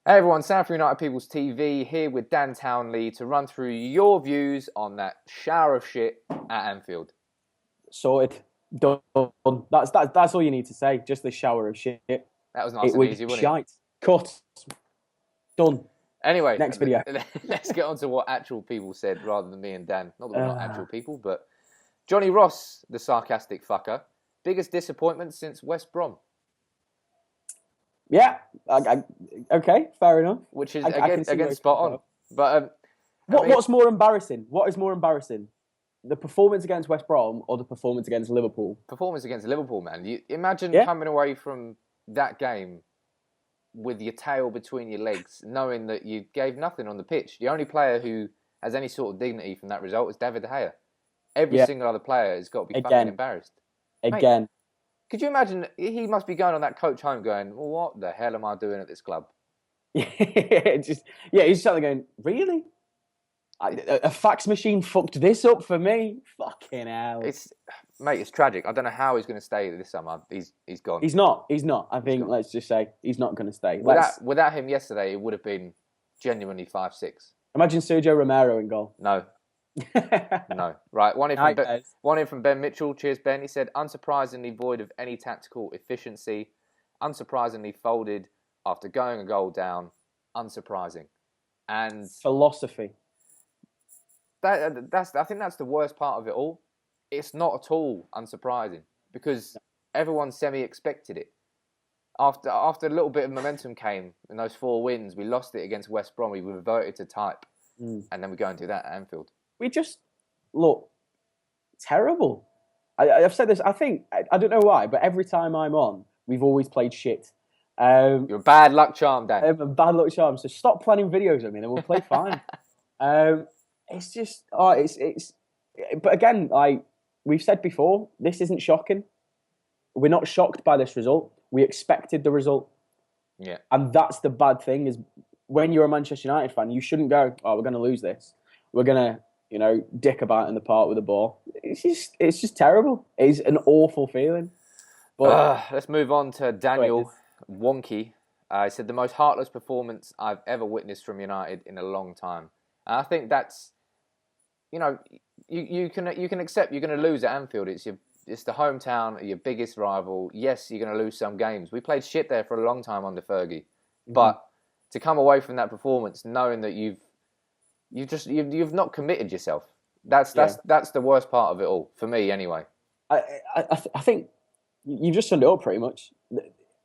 Hey everyone, South United People's TV here with Dan Townley to run through your views on that shower of shit at Anfield. Sorted. Done. That's all you need to say. Just the shower of shit. It That was nice and was easy, wasn't it? shite. Cut. Done. Anyway, Next video. let's get on to what actual people said rather than me and Dan. Not that we're not actual people, but Johnny Ross, the sarcastic fucker, biggest disappointment since West Brom. Yeah. Okay. Fair enough. Which is, I can see again where spot it's on. But what's more embarrassing? What is more embarrassing? The performance against West Brom or the performance against Liverpool? Performance against Liverpool, man. You imagine coming away from that game with your tail between your legs, knowing that you gave nothing on the pitch. The only player who has any sort of dignity from that result is David De Gea. Every single other player has got to be fucking embarrassed. Again. Mate, could you imagine? He must be going on that coach home going, well, what the hell am I doing at this club? He's sat there going, really? A fax machine fucked this up for me? Fucking hell. It's tragic. I don't know how he's going to stay this summer. He's gone. He's not. I think, let's just say, he's not going to stay. Without him yesterday, it would have been genuinely 5-6. Imagine Sergio Romero in goal. No. No. Right. One in from Ben Mitchell. Cheers, Ben. He said, unsurprisingly void of any tactical efficiency. Unsurprisingly folded after going a goal down. Unsurprising. And philosophy. I think that's the worst part of it all. It's not at all unsurprising because everyone semi-expected it. After a little bit of momentum came in those 4 wins, we lost it against West Brom. We reverted to type, and then we go and do that at Anfield. We just look terrible. I've said this. I think I don't know why, but every time I'm on, we've always played shit. You're a bad luck charm, Dan. I'm a bad luck charm. So stop planning videos of me, and we'll play fine. It's just, but again, we've said before, this isn't shocking. We're not shocked by this result. We expected the result. Yeah. And that's the bad thing is when you're a Manchester United fan, you shouldn't go, oh, we're going to lose this. We're going to, dick about in the park with the ball. It's just terrible. It's an awful feeling. But let's move on to Daniel Wonky. He said, the most heartless performance I've ever witnessed from United in a long time. And I think that's, you can accept you're going to lose at Anfield. It's the hometown, your biggest rival. Yes, you're going to lose some games. We played shit there for a long time under Fergie, but to come away from that performance knowing that you've not committed yourself. That's the worst part of it all for me, anyway. I think you've just summed it up pretty much.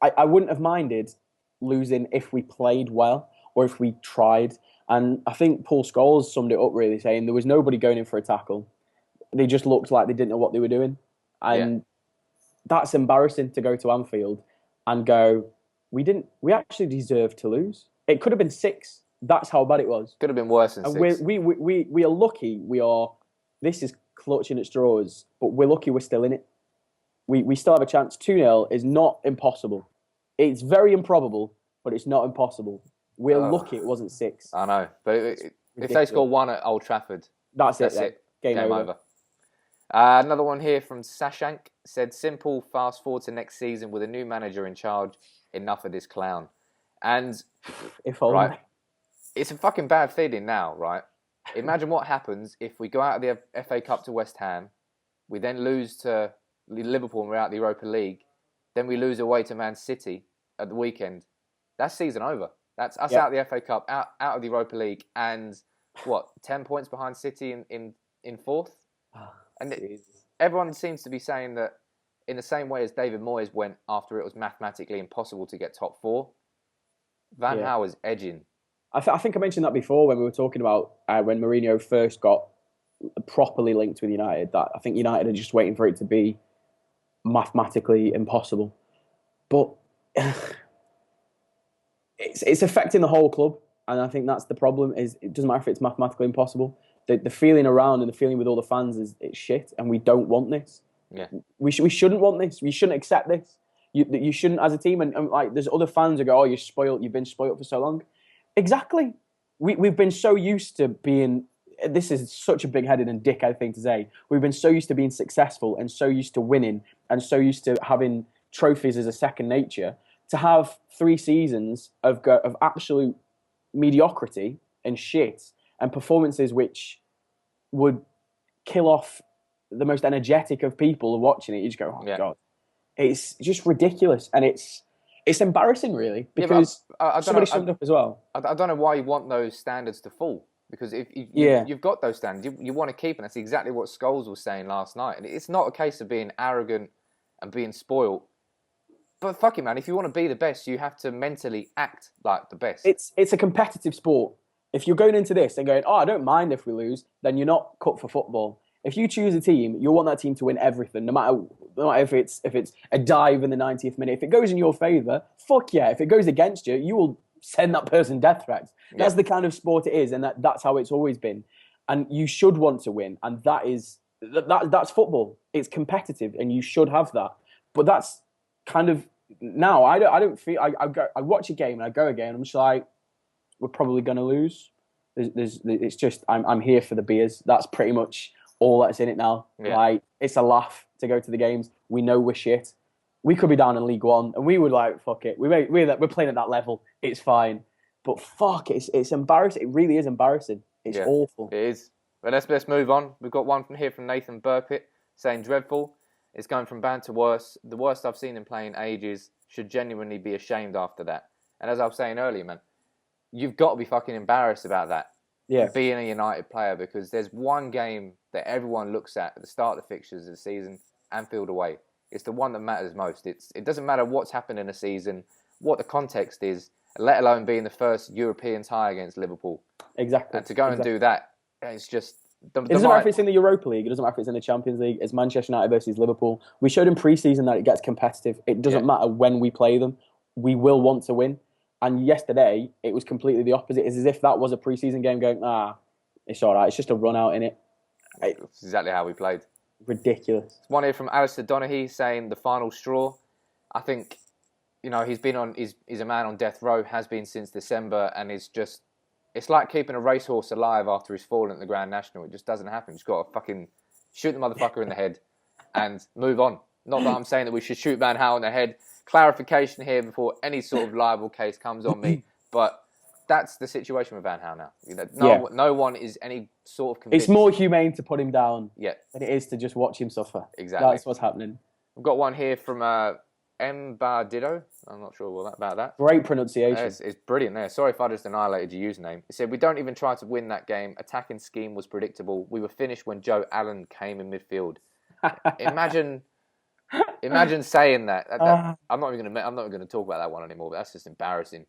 I wouldn't have minded losing if we played well or if we tried. And I think Paul Scholes summed it up really, saying there was nobody going in for a tackle. They just looked like they didn't know what they were doing. And that's embarrassing to go to Anfield and go, we actually deserved to lose. It could have been 6. That's how bad it was. Could have been worse than 6. We are lucky. This is clutching at straws, but we're lucky we're still in it. We still have a chance. 2-0 is not impossible. It's very improbable, but it's not impossible. We're lucky it wasn't 6. I know. But if they score 1 at Old Trafford, that's it. Game over. Another one here from Sashank said, simple, fast forward to next season with a new manager in charge. Enough of this clown. And it's a fucking bad feeling now, right? Imagine what happens if we go out of the FA Cup to West Ham, we then lose to Liverpool and we're out of the Europa League, then we lose away to Man City at the weekend. That's season over. That's us out of the FA Cup, out of the Europa League, and 10 points behind City in 4th? And everyone seems to be saying that in the same way as David Moyes went after it was mathematically impossible to get top 4, Van Gaal is edging. I think I mentioned that before when we were talking about when Mourinho first got properly linked with United, that I think United are just waiting for it to be mathematically impossible. But it's affecting the whole club, and I think that's the problem. Is it doesn't matter if it's mathematically impossible. The feeling around and the feeling with all the fans is it's shit, and we don't want this. Yeah, we shouldn't want this. We shouldn't accept this. You shouldn't as a team. And like there's other fans who go, "Oh, you're spoiled. You've been spoiled for so long." Exactly. We've been so used to being. This is such a big-headed and dickhead thing to say. We've been so used to being successful and so used to winning and so used to having trophies as a second nature to have 3 seasons of absolute mediocrity and shit and performances which would kill off the most energetic of people watching it. You just go, oh God, it's just ridiculous, and it's embarrassing, really, because somebody summed up as well. I don't know why you want those standards to fall, because if you've got those standards, you want to keep them. That's exactly what Scholes was saying last night, and it's not a case of being arrogant and being spoiled. But fuck it, man. If you want to be the best, you have to mentally act like the best. It's a competitive sport. If you're going into this and going, oh, I don't mind if we lose, then you're not cut for football. If you choose a team, you'll want that team to win everything, no matter if it's a dive in the 90th minute. If it goes in your favour, fuck yeah. If it goes against you, you will send that person death threats. Yeah. That's the kind of sport it is, and that's how it's always been. And you should want to win, and that's football. It's competitive, and you should have that. But that's kind of now. I don't feel. I watch a game and I go again. I'm just like, we're probably going to lose. It's just I'm here for the beers. That's pretty much all that's in it now. Yeah. Like, it's a laugh to go to the games. We know we're shit. We could be down in League One, and we would like, fuck it. We're playing at that level. It's fine. But fuck, it's embarrassing. It really is embarrassing. It's awful. It is. But let's move on. We've got one from here from Nathan Burpitt saying, dreadful. It's going from bad to worse. The worst I've seen him play in ages. Should genuinely be ashamed after that. And as I was saying earlier, man, you've got to be fucking embarrassed about that. Yeah. Being a United player, because there's one game that everyone looks at the start of the fixtures of the season, Anfield away. It's the one that matters most. It doesn't matter what's happened in a season, what the context is, let alone being the first European tie against Liverpool. Exactly. And to go and do that, it's just... It doesn't matter if it's in the Europa League, it doesn't matter if it's in the Champions League, it's Manchester United versus Liverpool. We showed in pre-season that it gets competitive. It doesn't matter when we play them. We will want to win. And yesterday, it was completely the opposite. It's as if that was a pre-season game going, it's all right. It's just a run out in it. That's exactly how we played. Ridiculous. One here from Alistair Donaghy saying the final straw. I think, he's a man on death row, has been since December, and it's like keeping a racehorse alive after he's fallen at the Grand National. It just doesn't happen. You just got to fucking shoot the motherfucker in the head and move on. Not that I'm saying that we should shoot Van Gaal in the head. Clarification here before any sort of liable case comes on me. But that's the situation with Van Gaal now. No one is any sort of convinced. It's more humane to put him down than it is to just watch him suffer. Exactly. That's what's happening. We've got one here from Mbadido. I'm not sure about that. Great pronunciation. It's brilliant there. Sorry if I just annihilated your username. It said, we don't even try to win that game. Attacking scheme was predictable. We were finished when Joe Allen came in midfield. Imagine saying that. I'm not even going to talk about that one anymore. But that's just embarrassing.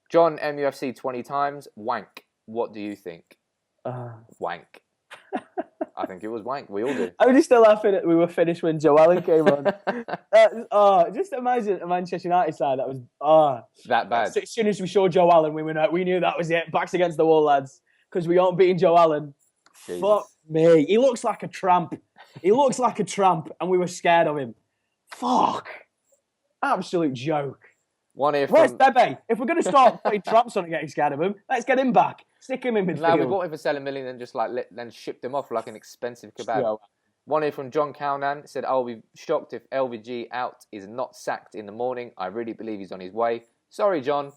John MUFC 20 times. Wank. What do you think? Wank. I think it was wank. We all did. I'm just still laughing at we were finished when Joe Allen came on. Just imagine a Manchester United side that was that bad. As soon as we saw Joe Allen, we knew that was it. Backs against the wall, lads, because we aren't beating Joe Allen. Jesus. Fuck me. He looks like a tramp. And we were scared of him. Fuck. Absolute joke. One here Where's Bebe? If we're going to start putting tramps on and getting scared of him, let's get him back. Stick him in midfield. No, we bought him for $7 million and just then shipped him off like an expensive kebab. Yeah. One here from John Calnan said, I'll be shocked if LVG out is not sacked in the morning. I really believe he's on his way. Sorry, John.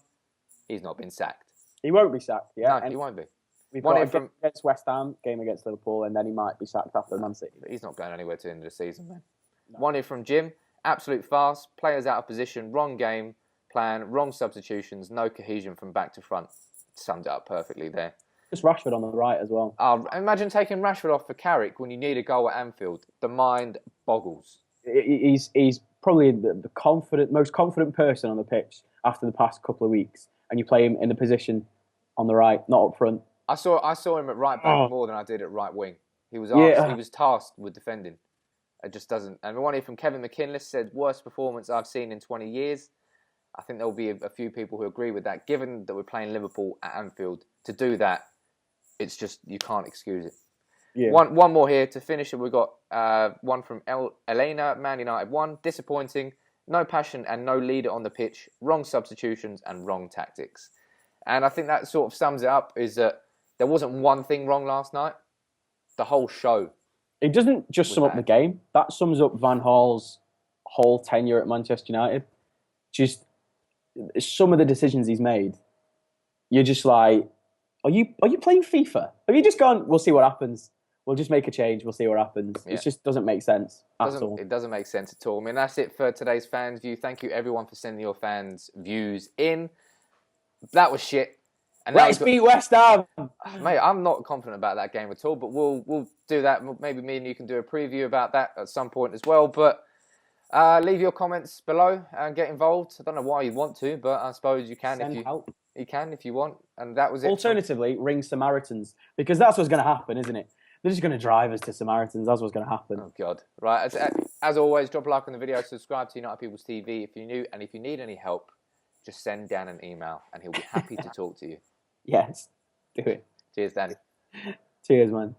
He's not been sacked. He won't be sacked, yeah. No, he won't be. We've got a game against West Ham, game against Liverpool, and then he might be sacked after Man City. He's not going anywhere to the end of the season, man. No. One here from Jim. Absolute farce. Players out of position. Wrong game plan. Wrong substitutions. No cohesion from back to front. Summed it up perfectly there. Just Rashford on the right as well. Imagine taking Rashford off for Carrick when you need a goal at Anfield. The mind boggles. He's probably the most confident person on the pitch after the past couple of weeks, and you play him in the position on the right, not up front. I saw him at right back more than I did at right wing. He was he was tasked with defending. It just doesn't. And one here from Kevin McKinless said, worst performance I've seen in 20 years. I think there'll be a few people who agree with that. Given that we're playing Liverpool at Anfield, to do that, it's just, you can't excuse it. Yeah. One more here to finish it. We've got one from Elena, Man United 1. Disappointing. No passion and no leader on the pitch. Wrong substitutions and wrong tactics. And I think that sort of sums it up, is that there wasn't one thing wrong last night. The whole show. It doesn't just sum up the game. That sums up Van Gaal's whole tenure at Manchester United. Just some of the decisions he's made, you're just like, are you playing FIFA? Have you just gone? We'll see what happens. We'll just make a change. We'll see what happens. Yeah. It just doesn't make sense at all. It doesn't make sense at all. I mean, that's it for today's fans view. Thank you everyone for sending your fans views in. That was shit. And Let's beat West Ham. Mate, I'm not confident about that game at all, but we'll do that. Maybe me and you can do a preview about that at some point as well. But leave your comments below and get involved. I don't know why you want to, but I suppose you can if you want. And that was it. Alternatively, ring Samaritans, because that's what's going to happen, isn't it? They're just going to drive us to Samaritans. That's what's going to happen. Oh, God. Right. As always, drop a like on the video, subscribe to United People's TV if you're new, and if you need any help, just send Dan an email and he'll be happy to talk to you. Yes, do it. Cheers, Danny. Cheers, man.